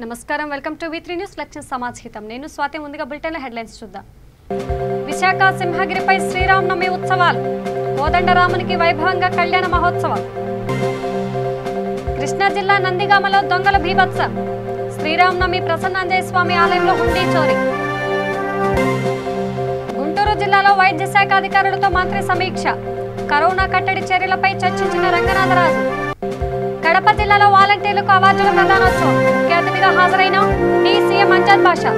నమస్కారం welcome to వి3 news లక్ష్యం సమాచారం నేను స్వాతి ముందుగా బులెటిన్ హెడ్లైన్స్ చూద్దాం విశాఖ సింహగిరిపై శ్రీరామనవమి ఉత్సవాలు కోదండరామునికి వైభవంగా కళ్యాణ మహోత్సవం కృష్ణా జిల్లా నందిగామలో దొంగల బీభత్సం శ్రీరామనవమి ప్రసన్నాంజనేయ స్వామి ఆలయంలో హుండీ చోరీ గుంటూరు జిల్లాలో వైద్య శాఖ అధికారులతో మంత్రి సమీక్ష కరోనా కట్టడి చర్యలపై చర్చించిన రంగనాథరాజు కడప జిల్లాలో వాలంటీర్లకు అవార్డుల ప్రదానోత్సవం ముఖ్య అతిథిగా హాజరైన సీఎం అంజద్ బాషా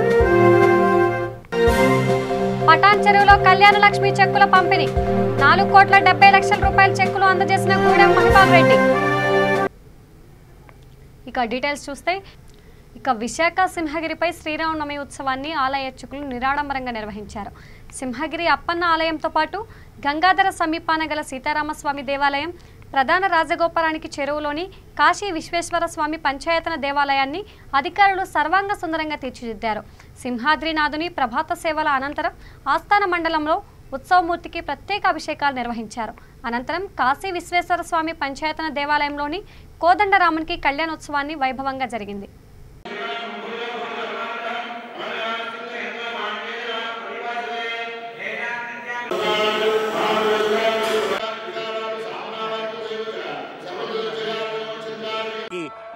పటాన్ చెరువులో కళ్యాణ లక్ష్మి చెక్కుల పంపిణీ 4,70,00,000 చెక్కులు అందజేసిన గూడెం మహిపాల్ రెడ్డి ఇక డీటెయిల్స్ చూస్తే విశాఖ సింహగిరిపై శ్రీరామనవమి ఉత్సవాన్ని ఆలయ అర్చకులు నిరాడంబరంగా నిర్వహించారు. సింహగిరి అప్పన్న ఆలయంతో పాటు గంగాధర సమీపాన గల సీతారామస్వామి దేవాలయం, ప్రధాన రాజగోపురానికి చెరువులోని కాశీ విశ్వేశ్వర స్వామి పంచాయతన దేవాలయాన్ని అధికారులు సర్వాంగ సుందరంగా తీర్చిదిద్దారు. సింహాద్రినాథుని ప్రభాత సేవల అనంతరం ఆస్థాన మండలంలో ఉత్సవమూర్తికి ప్రత్యేక అభిషేకాలు నిర్వహించారు. అనంతరం కాశీ విశ్వేశ్వర స్వామి పంచాయతన దేవాలయంలోని కోదండరామునికి కళ్యాణోత్సవాన్ని వైభవంగా జరిగింది.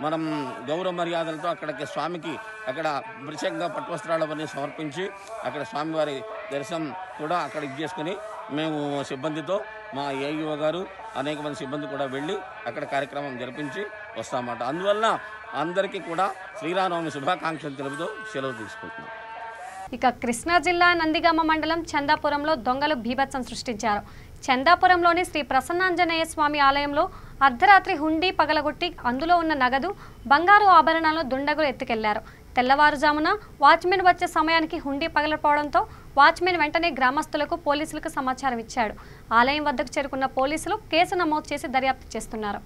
మనం గౌరవ మర్యాదలతో అక్కడికి స్వామికి అక్కడ ప్రత్యేకంగా పట్టువస్త్రాలు అవన్నీ సమర్పించి అక్కడ స్వామివారి దర్శనం కూడా అక్కడ చేసుకుని మేము సిబ్బందితో మా ఏఈఓ గారు అనేక మంది సిబ్బంది కూడా వెళ్ళి అక్కడ కార్యక్రమం జరిపించి వస్తామన్నమాట. అందువలన అందరికీ కూడా శ్రీరామనవమి శుభాకాంక్షలు తెలుపుతూ సెలవు తీసుకుంటున్నాం. కృష్ణా జిల్లా నందిగామ మండలం చందాపురంలో దొంగలు బీభత్సం సృష్టించారు. చందాపురంలోని శ్రీ ప్రసన్నాంజనేయ స్వామి ఆలయంలో అర్ధరాత్రి హుండీ పగలగొట్టి అందులో ఉన్న నగదు, బంగారు ఆభరణాలను దుండగులు ఎత్తుకెళ్లారు. తెల్లవారుజామున వాచ్మెన్ వచ్చే సమయానికి హుండీ పగలపోవడంతో వాచ్మెన్ వెంటనే గ్రామస్తులకు, పోలీసులకు సమాచారం ఇచ్చాడు. ఆలయం వద్దకు చేరుకున్న పోలీసులు కేసు నమోదు చేసి దర్యాప్తు చేస్తున్నారు.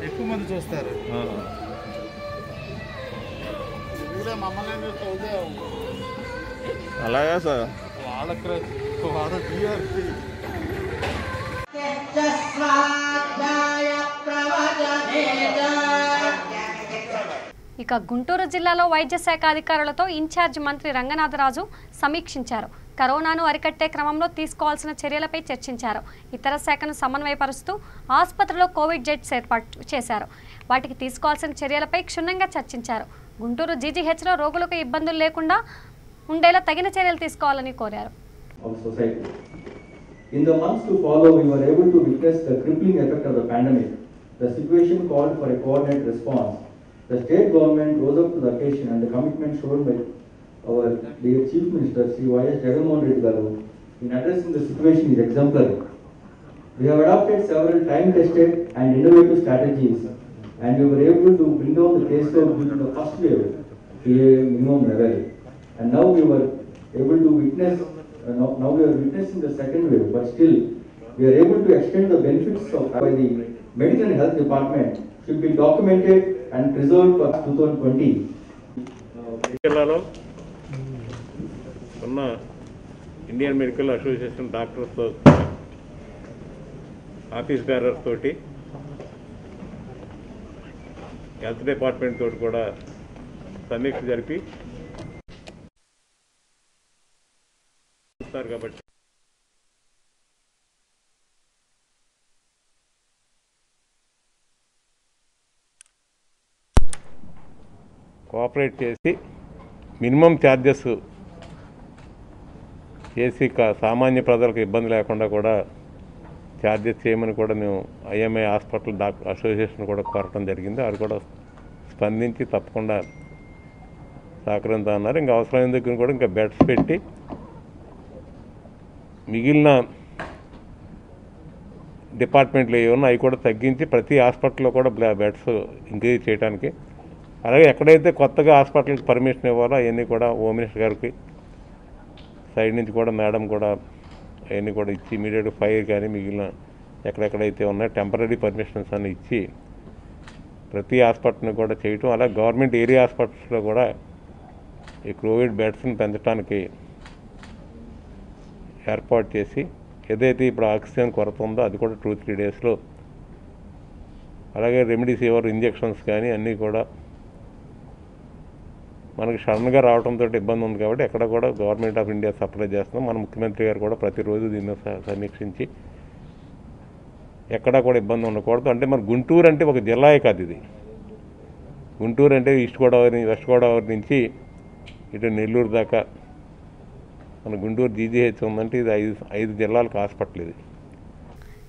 ఎక్కువ మంది చూస్తారు. అలాగే సార్ వాళ్ళకి గుంటూరు జిల్లాలో వైద్య శాఖ అధికారులతో ఇన్ఛార్జ్ మంత్రి రంగనాథరాజు సమీక్షించారు. కరోనాను అరికట్టే క్రమంలో తీసుకోవాల్సిన చర్యలపై చర్చించారు. ఇతర శాఖను సమన్వయపరుస్తూ ఆసుపత్రిలో కోవిడ్ జెట్స్ ఏర్పాటు చేశారు. వాటికి తీసుకోవాల్సిన చర్యలపై క్షుణ్ణంగా చర్చించారు. గుంటూరు జీజీహెచ్లో రోగులకు ఇబ్బందులు లేకుండా ఉండేలా తగిన చర్యలు తీసుకోవాలని కోరారు. In the months to follow, we were able to witness the crippling effect of the pandemic. The situation called for a coordinated response. The state government rose up to the occasion, and the commitment shown by our dear Chief Minister, Sri Y.S. Jagannath Reddy Garu, in addressing the situation is exemplary. We have adopted several time-tested and innovative strategies, and we were able to bring down the caseload during the first wave to a minimum level. And now we were able to witness. Now we are witnessing the second wave, but still we are able to extend the benefits of by the Medical and Health Department should be documented and preserved for 2020. జిల్లాలో ఉన్న Indian medical association డాక్టర్స్తో office bearers తోటి health department తోటి కూడా సమీక్ష జరిపి కాబట్టి cooperate చేసి మినిమం ఛార్జెస్ చేసి సామాన్య ప్రజలకు ఇబ్బంది లేకుండా కూడా ఛార్జెస్ చేయమని కూడా మేము ఐఎంఏ హాస్పిటల్ అసోసియేషన్ కూడా కోరటం జరిగింది. అది కూడా స్పందించి తప్పకుండా సహకరించా అన్నారు. ఇంకా అవసరమైన దగ్గర కూడా ఇంకా బెడ్స్ పెట్టి మిగిలిన డిపార్ట్మెంట్లు ఏమన్నా అవి కూడా తగ్గించి ప్రతి హాస్పిటల్లో కూడా బెడ్స్ ఇంక్రీజ్ చేయడానికి, అలాగే ఎక్కడైతే కొత్తగా హాస్పిటల్కి పర్మిషన్ ఇవ్వాలో అవన్నీ కూడా హోమ్ మినిస్టర్ గారికి సైడ్ నుంచి కూడా మేడం కూడా అవన్నీ కూడా ఇచ్చి ఇమీడియట్ ఫైర్ కానీ మిగిలిన ఎక్కడెక్కడైతే ఉన్నాయో టెంపరీ పర్మిషన్స్ అన్నీ ఇచ్చి ప్రతి హాస్పిటల్ని కూడా చేయటం, అలాగే గవర్నమెంట్ ఏరియా హాస్పిటల్స్లో కూడా ఈ కోవిడ్ బెడ్స్ని పెంచడానికి ఏర్పాటు చేసి, ఏదైతే ఇప్పుడు ఆక్సిజన్ కొరత ఉందో అది కూడా 2-3 డేస్లో, అలాగే రెమ్డెసివిర్ ఇంజెక్షన్స్ కానీ అన్నీ కూడా మనకి సడన్గా రావడంతో ఇబ్బంది ఉంది కాబట్టి ఎక్కడ కూడా గవర్నమెంట్ ఆఫ్ ఇండియా సప్లై చేస్తున్నాం. మన ముఖ్యమంత్రి గారు కూడా ప్రతిరోజు దీన్ని సమీక్షించి ఎక్కడా కూడా ఇబ్బంది ఉండకూడదు. అంటే మన గుంటూరు అంటే ఒక జిల్లాయే కాదు, ఇది గుంటూరు అంటే ఈస్ట్ గోదావరి వెస్ట్ గోదావరి నుంచి ఇటు నెల్లూరు దాకా మన గుంటూరు జీజీహెచ్ ఉందంటే ఇది 5 జిల్లాలకు హాస్పిటల్ ఇది.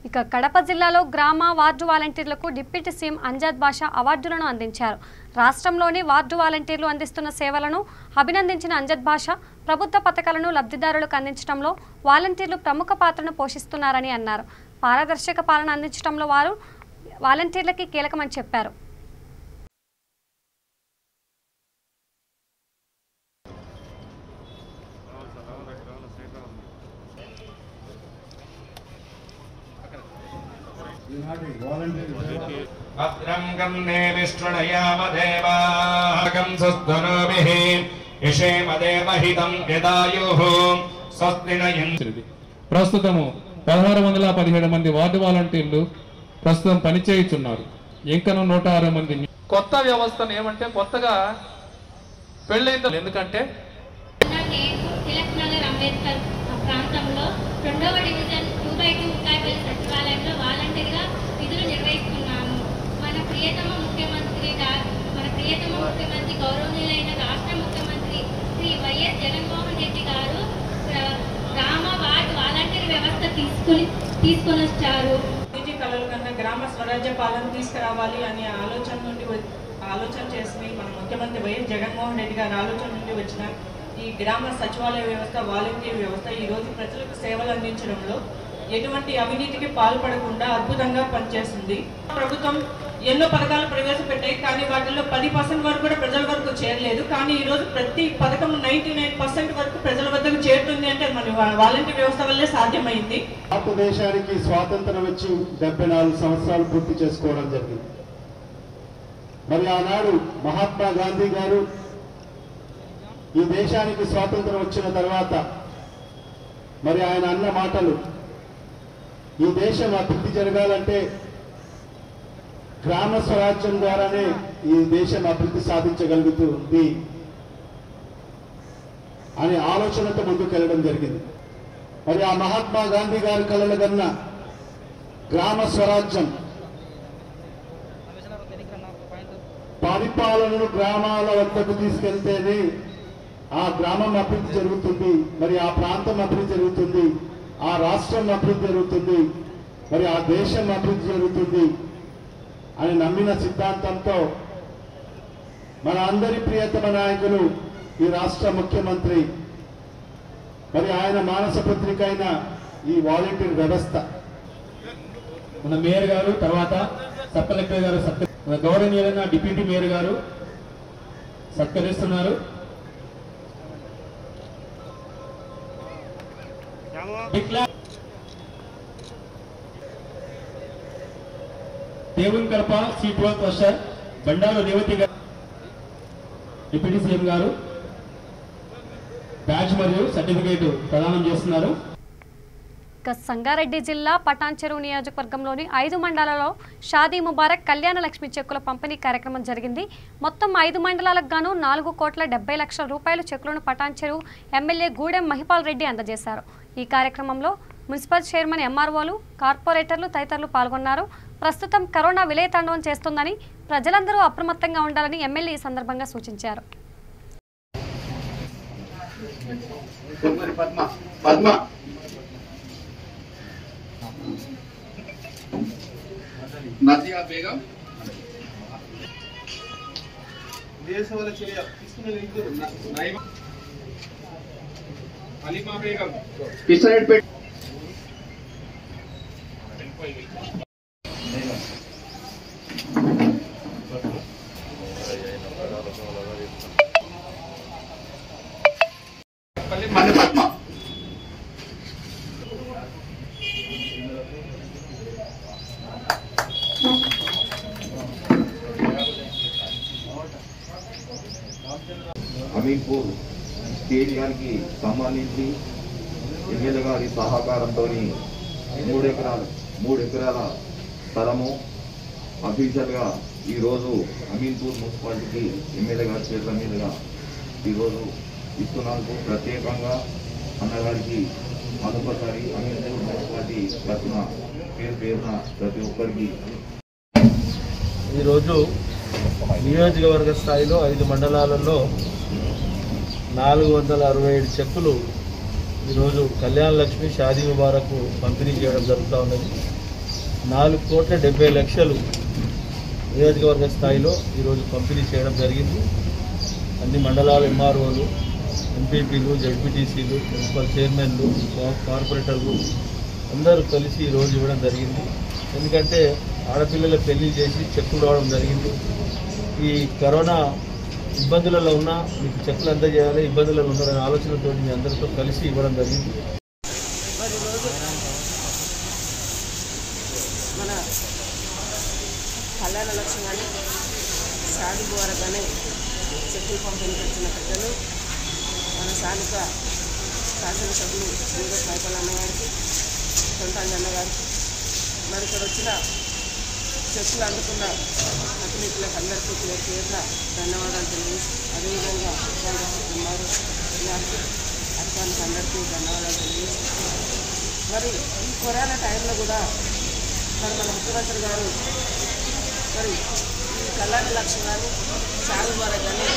ఇక కడప జిల్లాలో గ్రామ వార్డు వాలంటీర్లకు డిప్యూటీ సీఎం అంజద్ బాషా అవార్డులను అందించారు. రాష్ట్రంలోని వార్డు వాలంటీర్లు అందిస్తున్న సేవలను అభినందించిన అంజద్ బాషా ప్రభుత్వ పథకాలను లబ్ధిదారులకు అందించడంలో వాలంటీర్లు ప్రముఖ పాత్రను పోషిస్తున్నారని అన్నారు. పారదర్శక పాలన అందించడంలో వారు వాలంటీర్లకి కీలకమని చెప్పారు. భద్రం కన్నే విష్ణుయామ దేవాగం సుస్తనోభిః యశేమదేవహితం యదాయుః స్వస్తినయం. ప్రస్తుతము 1617 మంది వార్డు వాలంటీర్లు ప్రస్తుతం పనిచేయుచున్నారు. ఇంకను 106 మంది. కొత్త వ్యవస్థను ఏమంటే కొత్తగా పెళ్ళైంది. ఎందుకంటే తిలక్ నగర్ అంబేద్కర్ ప్రాంతంలో 2వ డివిజన్ 2/2 ఉకాయపల్లి సచివాలయంలో వాలంటీర్గా విధులు నిర్వహిస్తున్నాము. మన ప్రియతమ ముఖ్యమంత్రి గౌరవనీయులైన రాష్ట్ర ముఖ్యమంత్రి శ్రీ వైఎస్ జగన్మోహన్ రెడ్డి గారు గ్రామ వార్డు వాలంటీర్ వ్యవస్థ తీసుకొని వచ్చారు. కళల కన్నా గ్రామ స్వరాజ్య పాలన తీసుకురావాలి అనే ఆలోచన చేసి మన ముఖ్యమంత్రి వైఎస్ జగన్మోహన్ రెడ్డి గారి ఆలోచన నుండి వచ్చిన ఈ గ్రామ సచివాలయ వ్యవస్థ, వాలంటీర్ వ్యవస్థ ఈరోజు ప్రజలకు సేవలు అందించడంలో ఎటువంటి అవినీతికి పాల్పడకుండా అద్భుతంగా పనిచేస్తుంది. ప్రభుత్వం ఎన్నో పథకాలు ప్రవేశపెట్టాయి, కానీ వాటిల్లో 10% వరకు కూడా ప్రజల వరకు చేరలేదు. కానీ ఈరోజు ప్రతి పథకం 99% వరకు ప్రజల వద్దకు చేరుతుంది అంటే మన వాలంటీర్ వ్యవస్థ వల్లే సాధ్యమైంది. భారతదేశానికి స్వాతంత్రం వచ్చి 74 సంవత్సరాలు పూర్తి చేసుకోవడం జరిగింది. మరి ఆనాడు మహాత్మా గాంధీ గారు ఈ దేశానికి స్వాతంత్రం వచ్చిన తర్వాత మరి ఆయన అన్న మాటలు, ఈ దేశం అభివృద్ధి జరగాలంటే గ్రామ స్వరాజ్యం ద్వారానే ఈ దేశం అభివృద్ధి సాధించగలుగుతుంది అనే ఆలోచనతో ముందుకెళ్ళడం జరిగింది. మరి ఆ మహాత్మా గాంధీ గారి కలలు కన్న గ్రామ స్వరాజ్యం పరిపాలనను గ్రామాల వద్దకు తీసుకెళ్తేనే ఆ గ్రామం అభివృద్ధి జరుగుతుంది, మరి ఆ ప్రాంతం అభివృద్ధి జరుగుతుంది, ఆ రాష్ట్రం అభివృద్ధి జరుగుతుంది, మరి ఆ దేశం అభివృద్ధి జరుగుతుంది అని నమ్మిన సిద్ధాంతంతో మన అందరి ప్రియతమ నాయకులు ఈ రాష్ట్ర ముఖ్యమంత్రి మరి ఆయన మానస పత్రిక అయిన ఈ వాలంటీర్ వ్యవస్థ. మన మేయర్ గారు, తర్వాత సబ్ కలెక్టర్ గారు, మన గౌరవనీయులైన డిప్యూటీ మేయర్ గారు సత్కరిస్తున్నారు. దేవుని కడప C12 క్లస్టర్ బండారు రేవతి గారు డిప్యూటీ సీఎం గారు బ్యాడ్జ్ మరియు సర్టిఫికేట్ ప్రదానం చేస్తున్నారు. సంగారెడ్డి జిల్లా పటాన్చెరు నియోజకవర్గంలోని 5 మండలాల్లో షాదీ ముబారక్ కళ్యాణ లక్ష్మి చెక్కుల పంపిణీ కార్యక్రమం జరిగింది. మొత్తం 5 మండలాలకు గాను 4,70,00,000 రూపాయల చెక్కులను పటాన్చెరు ఎమ్మెల్యే గూడెం మహిపాల్ రెడ్డి అందజేశారు. ఈ కార్యక్రమంలో మున్సిపల్ చైర్మన్, ఎంఆర్ఓలు, కార్పొరేటర్లు తదితరులు పాల్గొన్నారు. ప్రస్తుతం కరోనా విలయతాండవం చేస్తుందని ప్రజలందరూ అప్రమత్తంగా ఉండాలని ఎమ్మెల్యే ఈ సందర్భంగా సూచించారు. नाजिया बेगम సవరణ చర్య తీసుకునే అలీమా బేగం కిషన్పేట మన పద్మ అమీన్పూర్ స్టేడియానికి సంబంధించి ఎమ్మెల్యే గారి సహకారంతో 3 ఎకరాల స్థలము అఫీషియల్గా ఈరోజు అమీన్పూర్ మున్సిపాలిటీకి ఎమ్మెల్యే గారి చేతుల మీదుగా ఈరోజు ఇస్తున్నందుకు ప్రత్యేకంగా అన్నగారికి మరొకసారి అమీన్పూర్ మున్సిపాలిటీ తరఫున పేరున ప్రతి ఒక్కరికి ఈరోజు నియోజకవర్గ స్థాయిలో 5 మండలాలలో 467 చెక్కులు ఈరోజు కళ్యాణ లక్ష్మి షాదీ ముబారక్ పంపిణీ చేయడం జరుగుతూ ఉన్నది. 4,70,00,000 నియోజకవర్గ స్థాయిలో ఈరోజు పంపిణీ చేయడం జరిగింది. అన్ని మండలాల ఎంఆర్ఓలు, ఎంపీపీలు, జడ్పీటీసీలు, మున్సిపల్ చైర్మన్లు, కార్పొరేటర్లు అందరూ కలిసి ఈరోజు ఇవ్వడం జరిగింది. ఎందుకంటే ఆడపిల్లల పెళ్లి చేసి చెక్కులు రావడం జరిగింది. ఈ కరోనా ఇబ్బందులలో ఉన్న మీకు చెక్కులు అందజేయాలి, ఇబ్బందులలో ఉన్నారనే ఆలోచనతో మీ అందరితో కలిసి ఇవ్వడం జరిగింది. మరి ఈరోజు మన కళ్యాణ లక్ష్మి కానీ షాదీ ముబారక్ కానీ చెక్కులు పంపిణీకి వచ్చిన పెద్దలు మన స్థానిక శాసనసభ్యులు శ్రీనివాస్ నాయకులన్న గారికి, సొంతాంజన్న గారికి, మరి ఇక్కడ వచ్చిన చెక్కులు అందుకున్న అతిథులకు అందరికీ పేరున ధన్యవాదాలు తెలియజేసి, అదేవిధంగా ఉన్నారు గారికి అధికారులకు అందరికీ ధన్యవాదాలు తెలియజేసి, మరి ఈ కరోనా టైంలో కూడా మరి మన ముఖ్యమంత్రి గారు మరి ఈ కళ్యాణ లక్ష్మి కానీ షాదీ ముబారక్ కానీ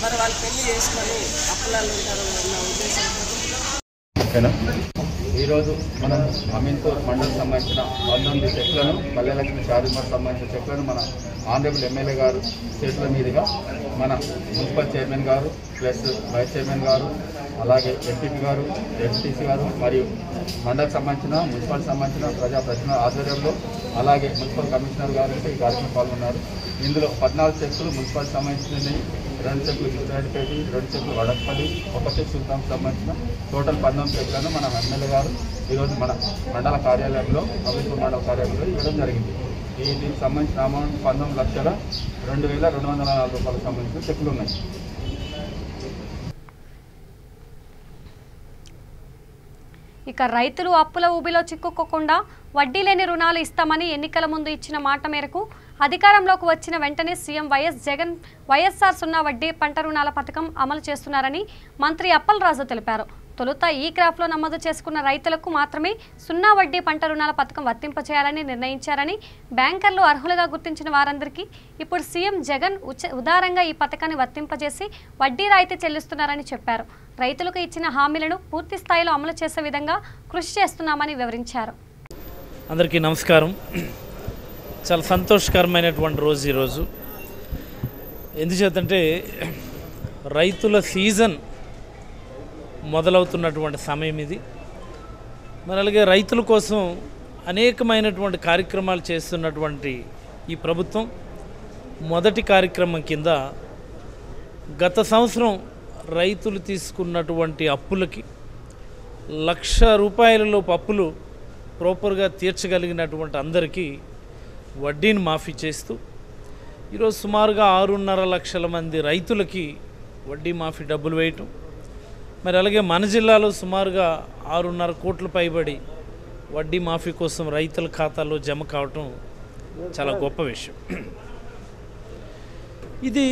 మరి వాళ్ళు పెళ్లి చేసుకొని అప్పులాలు ఉంటారు అన్న ఉద్దేశంతో ఈరోజు మనం అమీన్పూర్ మండలికి సంబంధించిన 19 చెట్లను కళ్యాణలక్ష్మి షాదీ ముబారక్ సంబంధించిన చెట్లను మన ఆనరబుల్ ఎమ్మెల్యే గారు చేతుల మీదుగా మన మున్సిపల్ చైర్మన్ గారు ప్లస్ వైస్ చైర్మన్ గారు, అలాగే ఎంపీపీ గారు, ఎంపీటీసీ గారు మరియు మండలికి సంబంధించిన మున్సిపల్ సంబంధించిన ప్రజాప్రతినిధుల ఆధ్వర్యంలో, అలాగే మున్సిపల్ కమిషనర్ గారు ఈ కార్యక్రమం పాల్గొన్నారు. ఇందులో 14 చెక్కులు మున్సిపల్ సంబంధించినవి, 2 చెక్కులు చిత్తూరుపేట, 2 చెక్కులు వడపల్లి, 1 చెక్ సుల్తాన్కి సంబంధించిన టోటల్ 19 చెక్కులను మన ఎమ్మెల్యే గారు ఈరోజు మన మండల కార్యాలయంలో, అమీన్పూర్ మండల కార్యాలయంలో ఇవ్వడం జరిగింది. దీనికి సంబంధించిన అమౌంట్ 19,02,204 రూపాయలకు సంబంధించిన చెక్కులు ఉన్నాయి. ఇక రైతులు అప్పుల ఊబిలో చిక్కుకోకుండా వడ్డీ లేని రుణాలు ఇస్తామని ఎన్నికల ముందు ఇచ్చిన మాట మేరకు అధికారంలోకి వచ్చిన వెంటనే సీఎం వైఎస్ జగన్ వైఎస్ఆర్ 0 వడ్డీ పంట రుణాల పథకం అమలు చేస్తున్నారని మంత్రి అప్పలరాజు తెలిపారు. తొలుత ఈ క్రాఫ్లో నమోదు చేసుకున్న రైతులకు మాత్రమే 0 వడ్డీ పంట రుణాల పథకం వర్తింపచేయాలని నిర్ణయించారని, బ్యాంకర్లు అర్హులుగా గుర్తించిన వారందరికీ ఇప్పుడు సీఎం జగన్ ఉదారంగా ఈ పథకాన్ని వర్తింపజేసి వడ్డీ రాయితీ చెల్లిస్తున్నారని చెప్పారు. రైతులకు ఇచ్చిన హామీలను పూర్తి స్థాయిలో అమలు చేసే విధంగా కృషి చేస్తున్నామని వివరించారు. అందరికీ నమస్కారం. చాలా సంతోషకరమైనటువంటి రోజు ఈరోజు. ఎందుచేతంటే రైతుల సీజన్ మొదలవుతున్నటువంటి సమయం ఇది. మరి అలాగే రైతుల కోసం అనేకమైనటువంటి కార్యక్రమాలు చేస్తున్నటువంటి ఈ ప్రభుత్వం మొదటి కార్యక్రమం కింద గత సంవత్సరం రైతులు తీసుకున్నటువంటి అప్పులకి 1,00,000 రూపాయలలోపు అప్పులు ప్రాపర్గా తీర్చగలిగినటువంటి అందరికీ వడ్డీని మాఫీ చేస్తూ ఈరోజు సుమారుగా 6.5 లక్షల మంది రైతులకి వడ్డీ మాఫీ డబ్బులు వేయటం, మరి అలాగే మన జిల్లాలో సుమారుగా 6.5 కోట్ల పైబడి వడ్డీ మాఫీ కోసం రైతుల ఖాతాలో జమ కావటం చాలా గొప్ప విషయం. ఇది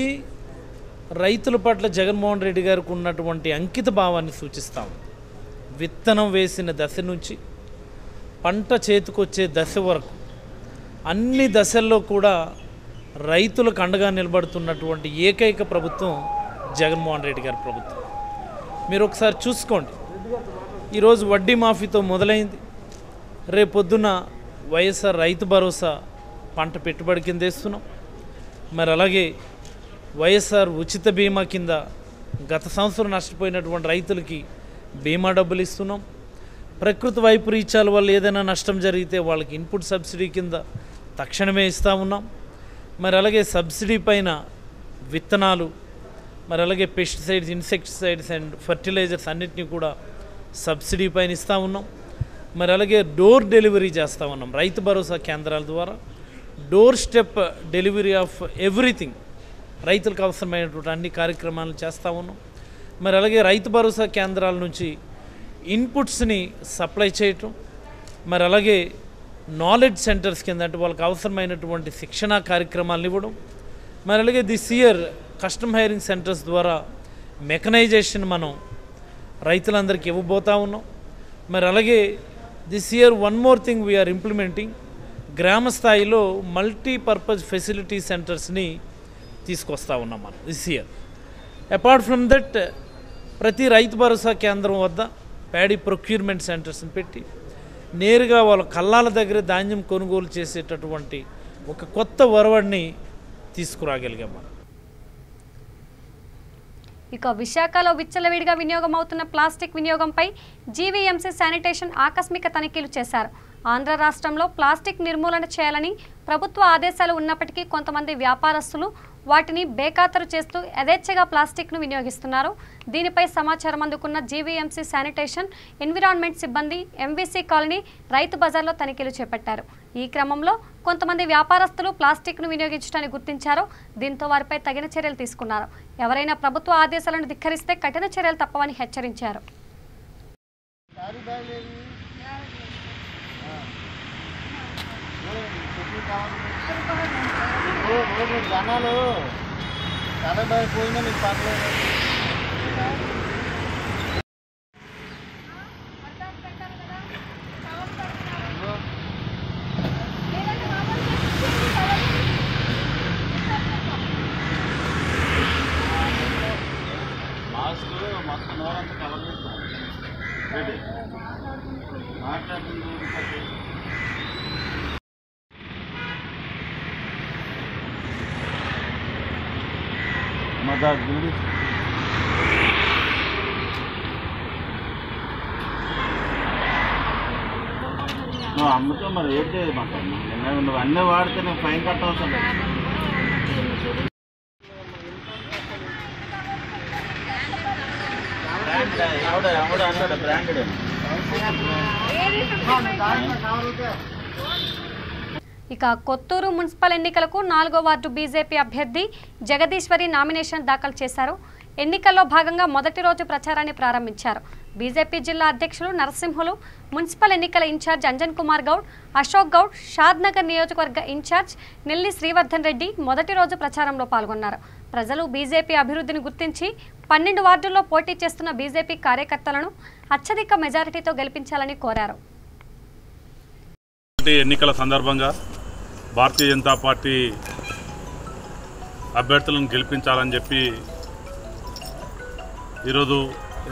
రైతుల పట్ల జగన్మోహన్ రెడ్డి గారికి ఉన్నటువంటి అంకిత భావాన్ని సూచిస్తాం. విత్తనం వేసిన దశ నుంచి పంట చేతికొచ్చే దశ వరకు అన్ని దశల్లో కూడా రైతులకు అండగా నిలబడుతున్నటువంటి ఏకైక ప్రభుత్వం జగన్మోహన్ రెడ్డి గారి ప్రభుత్వం. మీరు ఒకసారి చూసుకోండి. ఈరోజు వడ్డీ మాఫీతో మొదలైంది. రేపొద్దున వైఎస్ఆర్ రైతు భరోసా పంట పెట్టుబడి కింద వేస్తున్నాం. మరి అలాగే వైఎస్ఆర్ ఉచిత బీమా కింద గత సంవత్సరం నష్టపోయినటువంటి రైతులకి బీమా డబ్బులు ఇస్తున్నాం. ప్రకృతి వైపరీత్యాల వల్ల ఏదైనా నష్టం జరిగితే వాళ్ళకి ఇన్పుట్ సబ్సిడీ కింద తక్షణమే ఇస్తూ ఉన్నాం. మరి అలాగే సబ్సిడీ పైన విత్తనాలు, మరి అలాగే పెస్టిసైడ్స్, ఇన్సెక్టిసైడ్స్ అండ్ ఫర్టిలైజర్స్ అన్నిటినీ కూడా సబ్సిడీ పైన ఇస్తూ ఉన్నాం. మరి అలాగే డోర్ డెలివరీ చేస్తూ ఉన్నాం. రైతు భరోసా కేంద్రాల ద్వారా door step delivery of everything, రైతులకు అవసరమైనటువంటి అన్ని కార్యక్రమాలను చేస్తూ ఉన్నాం. మరి అలాగే రైతు భరోసా కేంద్రాల నుంచి ఇన్పుట్స్ని సప్లై చేయటం, మరి అలాగే నాలెడ్జ్ సెంటర్స్ కింద అంటే వాళ్ళకి అవసరమైనటువంటి శిక్షణా కార్యక్రమాలను ఇవ్వడం. మరి అలాగే this year custom hiring centres ద్వారా మెకనైజేషన్ మనం రైతులందరికీ ఇవ్వబోతూ ఉన్నాం. మరి అలాగే this year one more thing we are implementing, గ్రామ స్థాయిలో మల్టీపర్పస్ ఫెసిలిటీ సెంటర్స్ని తీసుకొస్తా ఉన్నాం మనం this year. Apart from that ప్రతి రైతు భరోసా కేంద్రం వద్ద ప్యాడీ ప్రొక్యూర్మెంట్ సెంటర్స్ని పెట్టి నేరుగా వాళ్ళ కళ్ళాల దగ్గర ధాన్యం కొనుగోలు చేసేటటువంటి ఒక కొత్త ఒరవడిని తీసుకురాగలిగాం మనం. ఇక విశాఖలో విచ్చలవిడిగా వినియోగం అవుతున్న ప్లాస్టిక్ వినియోగంపై జీవీఎంసీ శానిటేషన్ ఆకస్మిక తనిఖీలు చేశారు. ఆంధ్ర రాష్ట్రంలో ప్లాస్టిక్ నిర్మూలన చేయాలని ప్రభుత్వ ఆదేశాలు ఉన్నప్పటికీ కొంతమంది వ్యాపారస్తులు వాటిని బేఖాతరు చేస్తూ యథేచ్ఛగా ప్లాస్టిక్ను వినియోగిస్తున్నారు. దీనిపై సమాచారం అందుకున్న జీవీఎంసీ శానిటేషన్ ఎన్విరాన్మెంట్ సిబ్బంది ఎంవీసీ కాలనీ రైతు బజార్లో తనిఖీలు చేపట్టారు. ఈ క్రమంలో కొంతమంది వ్యాపారస్తులు ప్లాస్టిక్ను వినియోగించడాన్ని గుర్తించారు. దీంతో వారిపై తగిన చర్యలు తీసుకున్నారు. ఎవరైనా ప్రభుత్వ ఆదేశాలను ధిక్కరిస్తే కఠిన చర్యలు తప్పవని హెచ్చరించారు. జనాలు కడబాయి పోయినా నీకు పర్లేదు. మాస్క్ మొత్తం నోరంతా కవర్ పెట్టుకోండి. మాట్లాడుతుంది నువ్వు అమ్ముతో మరి ఏం చేయదు మాకు. నువ్వు అన్నీ వాడితే నేను ఫైన్ కట్టవలసిన ఎవడ అన్నాడు బ్రాండెడ్. ఇక కొత్తూరు మున్సిపల్ ఎన్నికలకు 4వ వార్డు బీజేపీ అభ్యర్థి జగదీశ్వరి నామినేషన్ దాఖలు చేశారు. ఎన్నికల్లో భాగంగా మొదటి రోజు ప్రచారాన్ని ప్రారంభించారు. బీజేపీ జిల్లా అధ్యక్షులు నరసింహులు, మున్సిపల్ ఎన్నికల ఇన్ఛార్జ్ అంజన్ కుమార్ గౌడ్, అశోక్ గౌడ్, షాద్నగర్ నియోజకవర్గ ఇన్ఛార్జ్ నెల్లి శ్రీవర్ధన్ రెడ్డి మొదటి రోజు ప్రచారంలో పాల్గొన్నారు. ప్రజలు బీజేపీ అభివృద్ధిని గుర్తించి 12 వార్డుల్లో పోటీ చేస్తున్న బీజేపీ కార్యకర్తలను అత్యధిక మెజారిటీతో గెలిపించాలని కోరారు. ఎన్నికల సందర్భంగా భారతీయ జనతా పార్టీ అభ్యర్థులను గెలిపించాలని చెప్పి ఈరోజు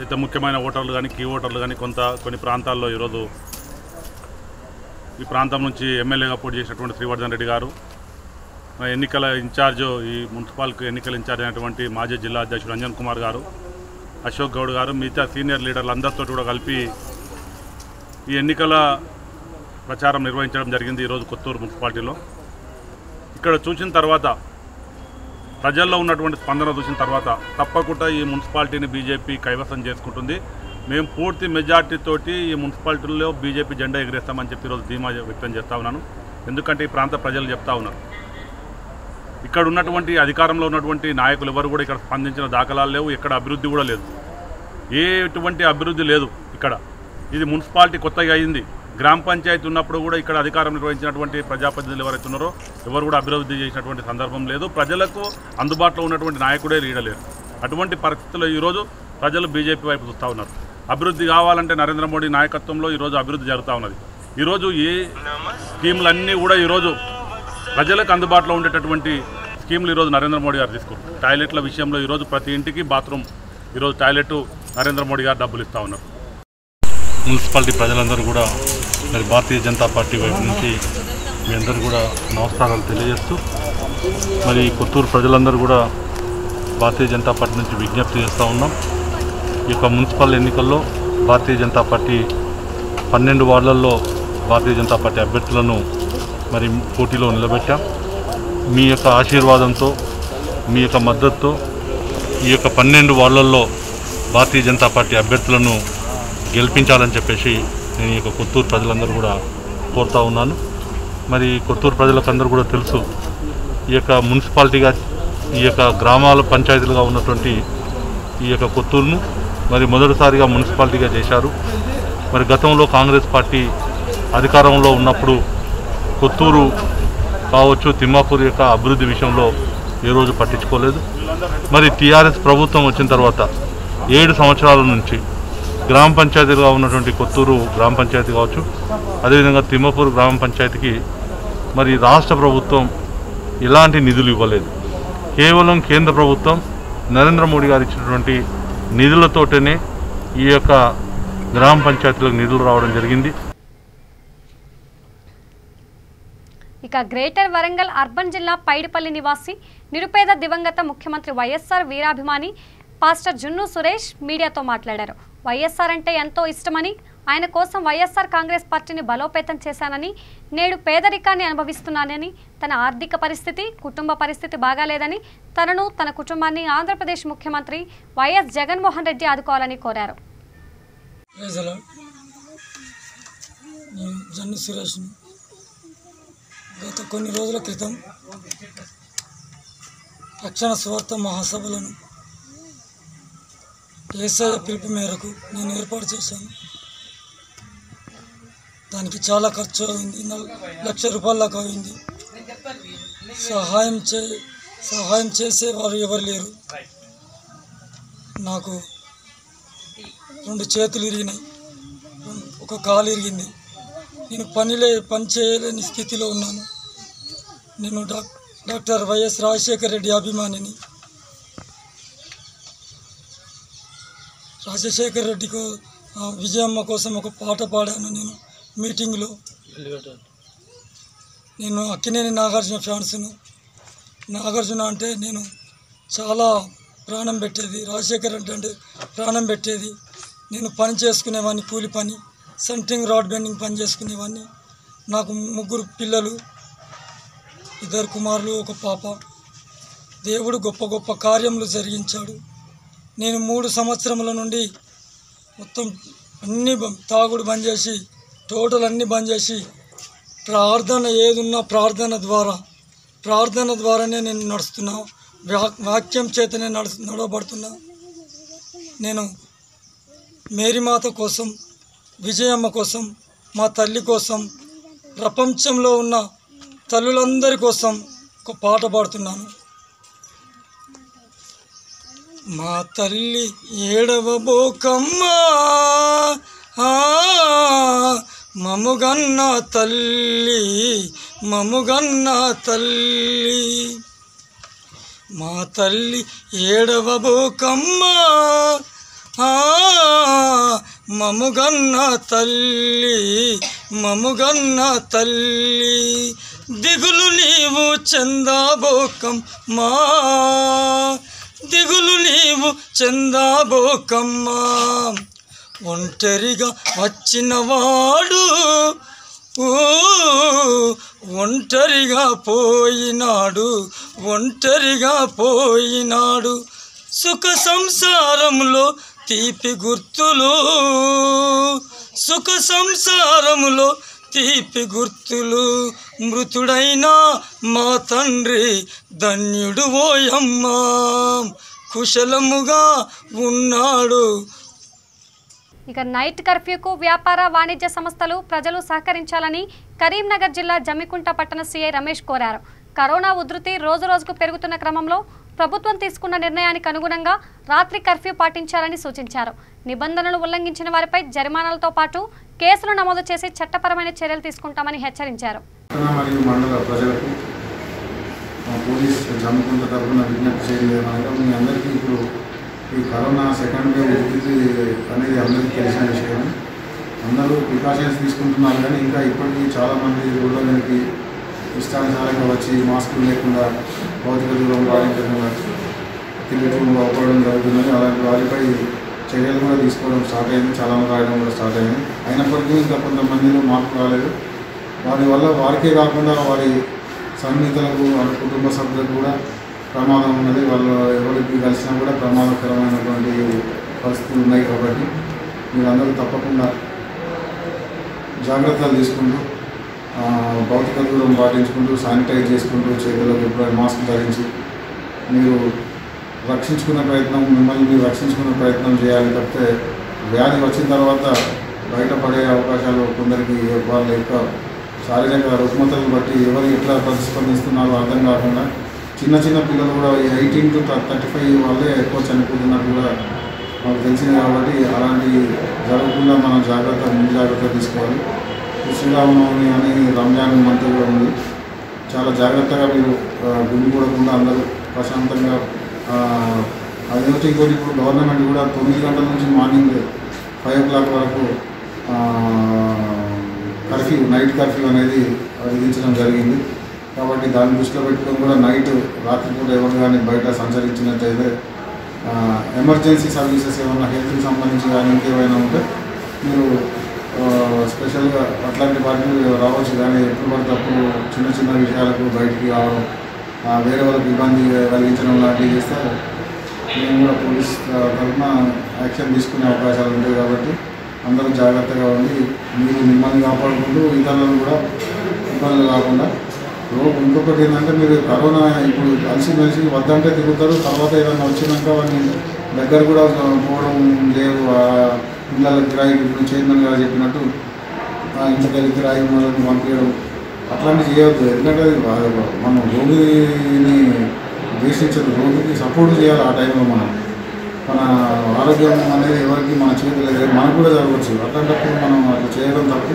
అయితే ముఖ్యమైన ఓటర్లు కానీ కీ ఓటర్లు కానీ కొన్ని ప్రాంతాల్లో ఈరోజు ఈ ప్రాంతం నుంచి ఎమ్మెల్యేగా పోటీ చేసినటువంటి శ్రీవర్ధన్ రెడ్డి గారు, ఎన్నికల ఇన్ఛార్జ్ ఈ మున్సిపాలిటీ ఎన్నికల ఇన్ఛార్జ్ అయినటువంటి మాజీ జిల్లా అధ్యక్షుడు అంజన్ కుమార్ గారు, అశోక్ గౌడ్ గారు, మిగతా సీనియర్ లీడర్లు అందరితో కూడా కలిపి ఈ ఎన్నికల ప్రచారం నిర్వహించడం జరిగింది ఈరోజు కొత్తూరు మున్సిపాలిటీలో. ఇక్కడ చూసిన తర్వాత ప్రజల్లో ఉన్నటువంటి స్పందన చూసిన తర్వాత తప్పకుండా ఈ మున్సిపాలిటీని బీజేపీ కైవసం చేసుకుంటుంది, మేము పూర్తి మెజార్టీతోటి ఈ మున్సిపాలిటీలో బీజేపీ జెండా ఎగిరేస్తామని చెప్పి ఈరోజు ధీమా వ్యక్తం చేస్తూ ఉన్నాను. ఎందుకంటే ఈ ప్రాంత ప్రజలు చెప్తా ఉన్నారు, ఇక్కడ ఉన్నటువంటి అధికారంలో ఉన్నటువంటి నాయకులు ఎవరు కూడా ఇక్కడ స్పందించిన దాఖలాలు లేవు, ఎక్కడ అభివృద్ధి కూడా లేదు, ఎటువంటి అభివృద్ధి లేదు ఇక్కడ. ఇది మున్సిపాలిటీ కొత్తగా అయింది. గ్రామ పంచాయతీ ఉన్నప్పుడు కూడా ఇక్కడ అధికారం నిర్వహించినటువంటి ప్రజాప్రతినిధులు ఎవరైతే ఉన్నారో ఎవరు కూడా అభివృద్ధి చేసినటువంటి సందర్భం లేదు. ప్రజలకు అందుబాటులో ఉన్నటువంటి నాయకుడే లీడలేరు. అటువంటి పరిస్థితుల్లో ఈరోజు ప్రజలు బీజేపీ వైపు చూస్తూ ఉన్నారు. అభివృద్ధి కావాలంటే నరేంద్ర మోడీ నాయకత్వంలో ఈరోజు అభివృద్ధి జరుగుతూ ఉన్నది. ఈరోజు ఈ స్కీములన్నీ కూడా ఈరోజు ప్రజలకు అందుబాటులో ఉండేటటువంటి స్కీములు ఈరోజు నరేంద్ర మోడీ గారు తీసుకుంటారు. టాయిలెట్ల విషయంలో ఈరోజు ప్రతి ఇంటికి బాత్రూమ్, ఈరోజు టాయిలెట్ నరేంద్ర మోడీ గారు డబ్బులు ఇస్తూ ఉన్నారు. మున్సిపాలిటీ ప్రజలందరూ కూడా మరి భారతీయ జనతా పార్టీ వైపు నుంచి మీ అందరూ కూడా నమస్కారాలు తెలియజేస్తూ, మరి కొత్తూరు ప్రజలందరూ కూడా భారతీయ జనతా పార్టీ నుంచి విజ్ఞప్తి చేస్తూ ఉన్నాం. ఈ యొక్క మున్సిపల్ ఎన్నికల్లో భారతీయ జనతా పార్టీ 12 వార్డులలో భారతీయ జనతా పార్టీ అభ్యర్థులను మరి పోటీలో నిలబెట్టాం. మీ యొక్క ఆశీర్వాదంతో, మీ యొక్క మద్దతుతో ఈ యొక్క 12 వార్డులలో భారతీయ జనతా పార్టీ అభ్యర్థులను గెలిపించాలని చెప్పేసి నేను ఈ యొక్క కొత్తూరు ప్రజలందరూ కూడా కోరుతూ ఉన్నాను. మరి కొత్తూరు ప్రజలకందరూ కూడా తెలుసు, ఈ యొక్క మున్సిపాలిటీగా, ఈ యొక్క గ్రామాల పంచాయతీలుగా ఉన్నటువంటి ఈ యొక్క కొత్తూరును మరి మొదటిసారిగా మున్సిపాలిటీగా చేశారు. మరి గతంలో కాంగ్రెస్ పార్టీ అధికారంలో ఉన్నప్పుడు కొత్తూరు కావచ్చు, తిమ్మాపూర్ యొక్క అభివృద్ధి విషయంలో ఏ రోజు పట్టించుకోలేదు. మరి టీఆర్ఎస్ ప్రభుత్వం వచ్చిన తర్వాత 7 సంవత్సరాల నుంచి గ్రామ పంచాయతీగా ఉన్నటువంటి కొత్తూరు గ్రామ పంచాయతీ కావచ్చు, అదేవిధంగా తిమ్మాపూర్ గ్రామ పంచాయతీకి మరి రాష్ట్ర ప్రభుత్వం ఎలాంటి నిధులు ఇవ్వలేదు. కేవలం కేంద్ర ప్రభుత్వం నరేంద్ర మోడీ గారు ఇచ్చినటువంటి నిధులతోటనే ఈ యొక్క గ్రామ పంచాయతీలకు నిధులు రావడం జరిగింది. ఇక గ్రేటర్ వరంగల్ అర్బన్ జిల్లా పైడిపల్లి నివాసి నిరుపేద దివంగత ముఖ్యమంత్రి వైఎస్ఆర్ వీరాభిమాని పాస్టర్ జున్ను సురేష్ మీడియాతో మాట్లాడారు. వైఎస్ఆర్ అంటే ఎంతో ఇష్టమని, ఆయన కోసం వైఎస్ఆర్ కాంగ్రెస్ పార్టీని బలోపేతం చేశానని, నేడు పేదరికాన్ని అనుభవిస్తున్నానని, తన ఆర్థిక పరిస్థితి, కుటుంబ పరిస్థితి బాగాలేదని, తనను, తన కుటుంబాన్ని ఆంధ్రప్రదేశ్ ముఖ్యమంత్రి వైఎస్ జగన్మోహన్ రెడ్డి ఆదుకోవాలని కోరారు. జన్ను సురేష్ను గత కొన్ని రోజుల క్రితం రక్షణ స్వార్థ మహాసభలను యేసయ్య పిలుపు మేరకు నేను ఏర్పాటు చేశాను. దానికి చాలా ఖర్చు అయింది, 4 లక్షల రూపాయల దాకా అయింది. సహాయం చేసేవారు ఎవరు లేరు. నాకు 2 చేతులు ఇరిగినాయి, ఒక కాలు ఇరిగింది. నేను పని చేయలేని స్థితిలో ఉన్నాను. నేను డాక్టర్ వైఎస్ రాజశేఖర రెడ్డి అభిమానిని. రాజశేఖర రెడ్డికి విజయమ్మ కోసం ఒక పాట పాడాను నేను మీటింగ్లో. నేను అక్కినేని నాగార్జున ఫ్యాన్స్ను. నాగార్జున అంటే నేను చాలా ప్రాణం పెట్టేది, రాజశేఖర్ రెడ్డి అంటే ప్రాణం పెట్టేది. నేను పని చేసుకునేవాడిని, కూలి పని, సెంట్రింగ్ రాడ్ బెండింగ్ పని చేసుకునేవాడిని. నాకు 3 పిల్లలు, 2 కుమారులు, ఒక పాప. దేవుడు గొప్ప గొప్ప కార్యములు జరిగించాడు. నేను 3 సంవత్సరముల నుండి మొత్తం అన్నీ తాగుడు బంద్ చేసి, టోటల్ అన్నీ బంద్ చేసి, ప్రార్థన ఏదున్నా ప్రార్థన ద్వారానే నేను నడుస్తున్నా. వాక్యం చేతనే నడవబడుతున్నా. నేను మేరీమాత కోసం, విజయమ్మ కోసం, మా తల్లి కోసం, ప్రపంచంలో ఉన్న తల్లులందరి కోసం ఒక పాట పాడుతున్నాను. మా తల్లి ఏడవబోకమ్మా, మముగన్న తల్లి, మముగన్న తల్లి. మా తల్లి ఏడవబోకమ్మా, మముగన్న తల్లి, మముగన్న తల్లి. దిగులు నీవు చందాబోకమ్మా, దిగులు నీవు చందాబోకమ్మా. ఒంటరిగా వచ్చినవాడు ఒంటరిగా పోయినాడు, ఒంటరిగా పోయినాడు. సుఖ సంసారములో తీపి గుర్తులు, సుఖ సంసారములో తీపి గుర్తులు. మృతుడైనా మా తండ్రి ధన్యుడు ఓయమ్మా, కుశలముగా ఉన్నాడు. ఇక నైట్ కర్ఫ్యూకు వ్యాపార వాణిజ్య సంస్థలు, ప్రజలు సహకరించాలని కరీంనగర్ జిల్లా జమ్మికుంట పట్టణ సీఐ రమేష్ కోరారు. కరోనా ఉధృతి రోజురోజుకు పెరుగుతున్న క్రమంలో ప్రభుత్వం తీసుకున్న నిర్ణయానికి అనుగుణంగా రాత్రి కర్ఫ్యూ పాటించాలని సూచించారు. నిబంధనలు ఉల్లంఘించిన వారిపై జరిమానాలతో పాటు కేసులు నమోదు చేసి చట్టపరమైన చర్యలు తీసుకుంటామని హెచ్చరించారు. మరియు మండల ప్రజలకు పోలీస్ జమ్మికుంట తరఫున విజ్ఞప్తి చేయలేమనగా, మీ అందరికీ ఇప్పుడు ఈ కరోనా సెకండ్ వేవ్ ఉధృతి అనేది అందరికీ తెలిసిన విషయం. అందరూ ప్రికాషన్స్ తీసుకుంటున్నారు, కానీ ఇంకా ఇప్పటికీ చాలామంది రోడ్లకి ఇష్టానుసారంగా వచ్చి మాస్కులు లేకుండా, భౌతిక దూరం పాటించకుండా తిరుగుతూ అవపడడం జరుగుతుందని అలాంటి వారిపై చర్యలు కూడా తీసుకోవడం స్టార్ట్ అయింది, చలానా రాయడం కూడా స్టార్ట్ అయింది. అయినప్పటికీ ఇంకా కొంతమందిలో మార్పు రాలేదు. వారి వల్ల వారికే కాకుండా వారి సన్నిహితులకు వారి కుటుంబ సభ్యులకు కూడా ప్రమాదం ఉన్నది. వాళ్ళు ఎవరికి కలిసినా కూడా ప్రమాదకరమైనటువంటి పరిస్థితులు ఉన్నాయి. కాబట్టి మీరందరూ తప్పకుండా జాగ్రత్తలు తీసుకుంటూ భౌతిక దూరం పాటించుకుంటూ శానిటైజ్ చేసుకుంటూ చేతులకు ఎప్పుడైనా మాస్క్ ధరించి మీరు రక్షించుకునే ప్రయత్నం మిమ్మల్ని మీరు రక్షించుకునే ప్రయత్నం చేయాలి. తప్పితే వ్యాధి వచ్చిన తర్వాత బయటపడే అవకాశాలు కొందరికి వాళ్ళ యొక్క శారీరక రుగ్మతలను బట్టి ఎవరు ఎట్లా ప్రతిస్పందిస్తున్నారో అర్థం కాకుండా చిన్న చిన్న పిల్లలు కూడా 18 to 35 వాళ్ళే ఎక్కువ చనిపోతున్నట్టు కూడా మాకు తెలిసింది. కాబట్టి అలాంటి జరగకుండా మనం ముందు జాగ్రత్త తీసుకోవాలి. శ్రీరామనవమి అని రంజాన్ మంత్ కూడా ఉంది. చాలా జాగ్రత్తగా మీరు గుండు కూడకుండా అందరూ ప్రశాంతంగా అదేమిటి ఇంకోటి ఇప్పుడు గవర్నమెంట్ కూడా 9 గంటల నుంచి మార్నింగ్ 5 o'clock వరకు కర్ఫ్యూ నైట్ కర్ఫ్యూ అనేది విధించడం జరిగింది. కాబట్టి దాన్ని దృష్టిలో పెట్టుకొని కూడా నైట్ రాత్రిపూట ఎవరు కానీ బయట సంచరించినట్టయితే ఎమర్జెన్సీ సర్వీసెస్ ఏమైనా హెల్త్కి సంబంధించి కానీ ఇంకేమైనా ఉంటే మీరు స్పెషల్గా అట్లాంటి వాటిని రావచ్చు. కానీ ఎప్పుడు పడితే అప్పుడు చిన్న చిన్న విషయాలకు బయటికి రావడం వేరే వాళ్ళకి ఇబ్బంది కలిగించడం లాంటివి చేస్తే మేము కూడా పోలీస్ తరఫున యాక్షన్ తీసుకునే అవకాశాలు ఉంటాయి. కాబట్టి అందరూ జాగ్రత్తగా ఉండి మీరు మిమ్మల్ని కాపాడుకుంటూ ఇతరులను కూడా ఇబ్బందులు కాకుండా. ఇంకొకటి ఏంటంటే మీరు కరోనా ఇప్పుడు కలిసి వద్దంటే తిరుగుతారు, తర్వాత ఏదైనా వచ్చినాక వాళ్ళని దగ్గర కూడా పోవడం లేదు. ఇళ్ళకి కిరాయి ఇప్పుడు చైర్మన్ గారు చెప్పినట్టు ఇంటికి కిరాయి వాళ్ళని పంపించడం అట్లాంటివి చేయవద్దు. ఎందుకంటే మనం రోగిని ద్వేషించదు, రోగికి సపోర్ట్ చేయాలి. ఆ టైంలో మన ఆరోగ్యం అనేది ఎవరికి మన చేతులు లేదు, మనకు కూడా జరగవచ్చు. అట్లాంటప్పుడు మనం అట్లా చేయడం తప్పు.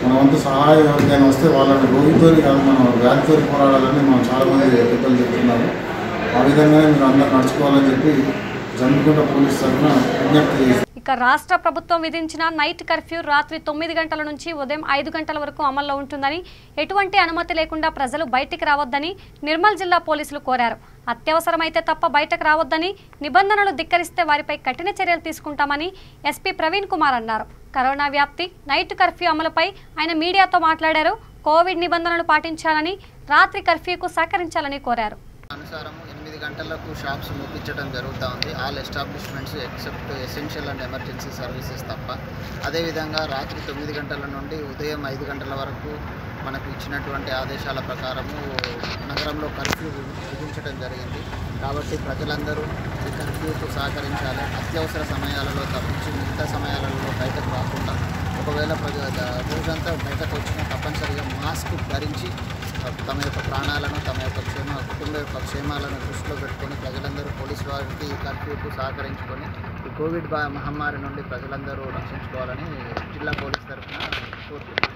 మన వంతు సహాయం ఎవరికైనా వస్తే వాళ్ళని రోగితో కాదు మనం వ్యాధితో పోరాడాలని మనం చాలామంది పెద్దలు చెప్తున్నారు. ఆ విధంగానే మీరు అందరూ నడుచుకోవాలని చెప్పి జమ్మికుంట పోలీస్ తరఫున విజ్ఞప్తి చేస్తారు. ఇక రాష్ట్ర ప్రభుత్వం విధించిన నైట్ కర్ఫ్యూ రాత్రి 9 గంటల నుంచి ఉదయం 5 గంటల వరకు అమల్లో ఉంటుందని, ఎటువంటి అనుమతి లేకుండా ప్రజలు బయటికి రావద్దని నిర్మల్ జిల్లా పోలీసులు కోరారు. అత్యవసరమైతే తప్ప బయటకు రావద్దని, నిబంధనలు ధిక్కరిస్తే వారిపై కఠిన చర్యలు తీసుకుంటామని ఎస్పీ ప్రవీణ్ కుమార్ అన్నారు. కరోనా వ్యాప్తి, నైట్ కర్ఫ్యూ అమలుపై ఆయన మీడియాతో మాట్లాడారు. కోవిడ్ నిబంధనలు పాటించాలని, రాత్రి కర్ఫ్యూకు సహకరించాలని కోరారు. అనుసారం 8 గంటలకు షాప్స్ మూపించడం జరుగుతూ ఉంది. All establishments except essential and emergency services తప్ప. అదేవిధంగా రాత్రి 9 గంటల నుండి ఉదయం 5 గంటల వరకు మనకు ఇచ్చినటువంటి ఆదేశాల ప్రకారము నగరంలో కర్ఫ్యూ విధించడం జరిగింది. కాబట్టి ప్రజలందరూ ఈ కర్ఫ్యూకు సహకరించాలి. అత్యవసర సమయాలలో తప్పించి మిగతా సమయాలలో బయటకు రాకుండా, ఒకవేళ రోజంతా బయటకు వచ్చినా తప్పనిసరిగా మాస్క్ ధరించి తమ యొక్క ప్రాణాలను, తమ యొక్క కుటుంబ యొక్క క్షేమాలను దృష్టిలో పెట్టుకొని ప్రజలందరూ పోలీసు వారికి కర్ఫ్యూకు సహకరించుకొని ఈ కోవిడ్ మహమ్మారి నుండి ప్రజలందరూ రక్షించుకోవాలని జిల్లా పోలీస్ తరఫున కోరుతున్నాను.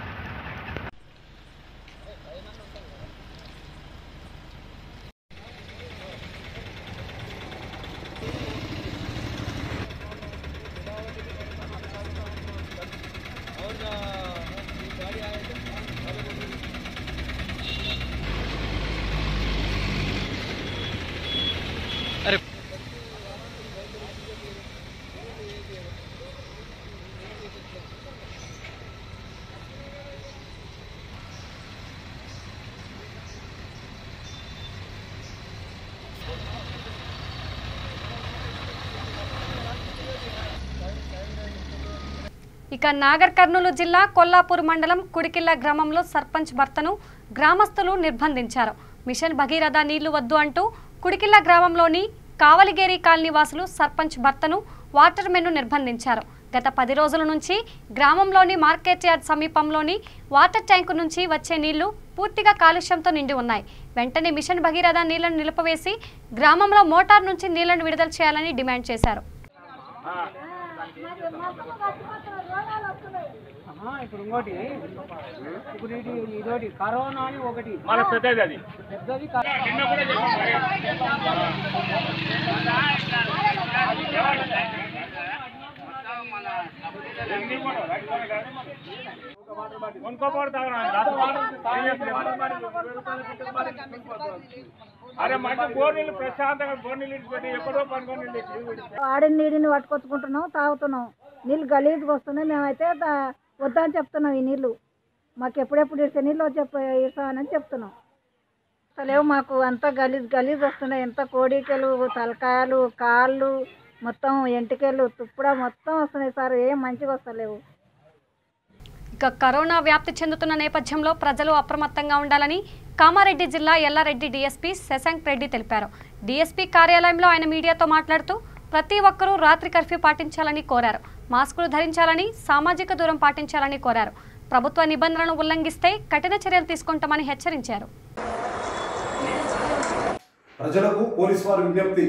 ఇక నాగర్ కర్నూలు జిల్లా కొల్లాపూర్ మండలం కుడికిల్ల గ్రామంలో సర్పంచ్ భర్తను గ్రామస్తులు నిర్బంధించారు. మిషన్ భగీరథ నీళ్లు వద్దు అంటూ కుడికిల్ల గ్రామంలోని కావలిగేరి కాలనీ వాసులు సర్పంచ్ భర్తను వాటర్ మెన్ను నిర్బంధించారు. గత 10 రోజుల నుంచి గ్రామంలోని మార్కెట్ యార్డ్ సమీపంలోని వాటర్ ట్యాంకు నుంచి వచ్చే నీళ్లు పూర్తిగా కాలుష్యంతో నిండి ఉన్నాయి. వెంటనే మిషన్ భగీరథ నీళ్లను నిలిపివేసి గ్రామంలో మోటార్ నుంచి నీళ్లను విడుదల చేయాలని డిమాండ్ చేశారు. ఇప్పుడు ఇంకోటి ఇప్పుడు ఇదోటి కరోనా అని ఒకటి పెద్దది ఆడిన నీటిని పట్టుకొచ్చుకుంటున్నాం, తాగుతున్నాం. నీళ్ళు గలీజ్గా వస్తున్నాయి. మేమైతే వద్దని చెప్తున్నాం. ఈ నీళ్ళు మాకు ఎప్పుడెప్పుడు ఇడిసే నీళ్ళు ఇస్తామని చెప్తున్నాం. అసలేవు మాకు అంతా గలీజ్ వస్తున్నాయి. ఎంత కోడికలు, తలకాయలు, కాళ్ళు, మొత్తం ఎంటికలు, తుప్పుడ మొత్తం వస్తున్నాయి సార్. ఏం మంచిగా వస్తలేవు. ఇక కరోనా వ్యాప్తి చెందుతున్న నేపథ్యంలో ప్రజలు అప్రమత్తంగా ఉండాలని కామారెడ్డి జిల్లా ఎల్లారెడ్డి డీఎస్పీ శశాంక్ రెడ్డి తెలిపారు. డీఎస్పీ కార్యాలయంలో ఆయన మీడియాతో మాట్లాడుతూ ప్రతి ఒక్కరూ రాత్రి కర్ఫ్యూ పాటించాలని కోరారు. మాస్కులు ధరించాలని, సామాజిక దూరం పాటించాలని కోరారు. ప్రభుత్వ నిబంధనలను ఉల్లంఘిస్తే కఠిన చర్యలు తీసుకుంటామని హెచ్చరించారు. ప్రజలకు పోలీసు వారి విజ్ఞప్తి.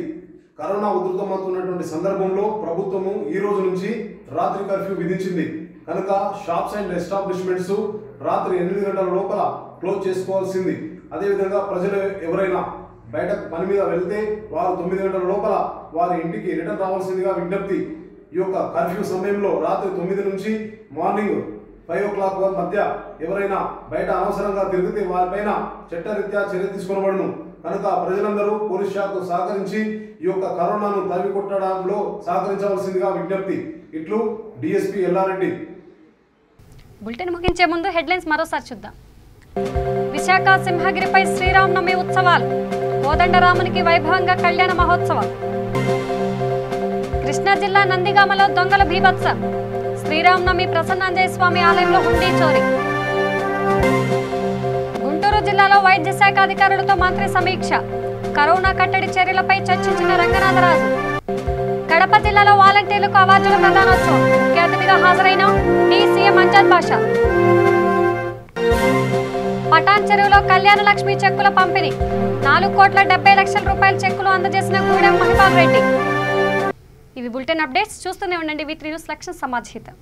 కరోనా ఉధృతమవుతున్నటువంటి సందర్భంలో ప్రభుత్వము ఈ రోజు నుంచి రాత్రి కర్ఫ్యూ విధించింది కనుక షాప్స్ అండ్ ఎస్టాబ్లిష్మెంట్స్ రాత్రి 8 గంటల లోపల క్లోజ్ చేసుకోవాల్సింది. అదేవిధంగా ప్రజలు ఎవరైనా బయటకు పని మీద వెళ్తే వారు 9 గంటల లోపల వారి ఇంటికి రిటర్న్ రావాల్సిందిగా విజ్ఞప్తి. ఈ యొక్క కర్ఫ్యూ సమయంలో రాత్రి 9 నుంచి మార్నింగ్ 5 o'clock మధ్య ఎవరైనా బయట అనవసరంగా తిరిగితే వారిపైన చట్టరీత్యా చర్య తీసుకొనబడును. కనుక ప్రజలందరూ పోలీస్ శాఖకు సహకరించి ఈ యొక్క కరోనాను తరిమి కొట్టడంలో సహకరించవలసిందిగా విజ్ఞప్తి. ఇట్లు డిఎస్పీ ఎల్లారెడ్డి. బులెటిన్ ముగించే ముందు హెడ్లైన్స్ మరోసారి చూద్దాం. విశాఖ సింహగిరిపై శ్రీరామనవమి ఉత్సవాలు, కోదండరామునికి వైభవంగా కళ్యాణ మహోత్సవం. కృష్ణా జిల్లా నందిగామలో దొంగల బీభత్సం, శ్రీరామనవమి ప్రసన్నాంజనేయ స్వామి ఆలయంలో హుండీ చోరీ. గుంటూరు జిల్లాలో వైద్య శాఖ అధికారులతో మంత్రి సమీక్ష, కరోనా కట్టడి చర్యలపై చర్చించిన రంగనాథరాజు. కడప జిల్లాలో వాలంటీర్లకు అవార్డుల ప్రదానోత్సవం, ముఖ్య అతిథిగా హాజరైన సీఎం అంజద్ బాషా. పటాన్ చెరువులో కళ్యాణ లక్ష్మి చెక్కుల పంపిణీ, 4,70,00,000 రూపాయల చెక్కులు అందజేసిన గూడెం మహిపాల్ రెడ్డి. ఇవి బులెటిన్ అప్డేట్స్. చూస్తూనే ఉండండి V3 న్యూస్. లక్ష్యం సమాజహితం.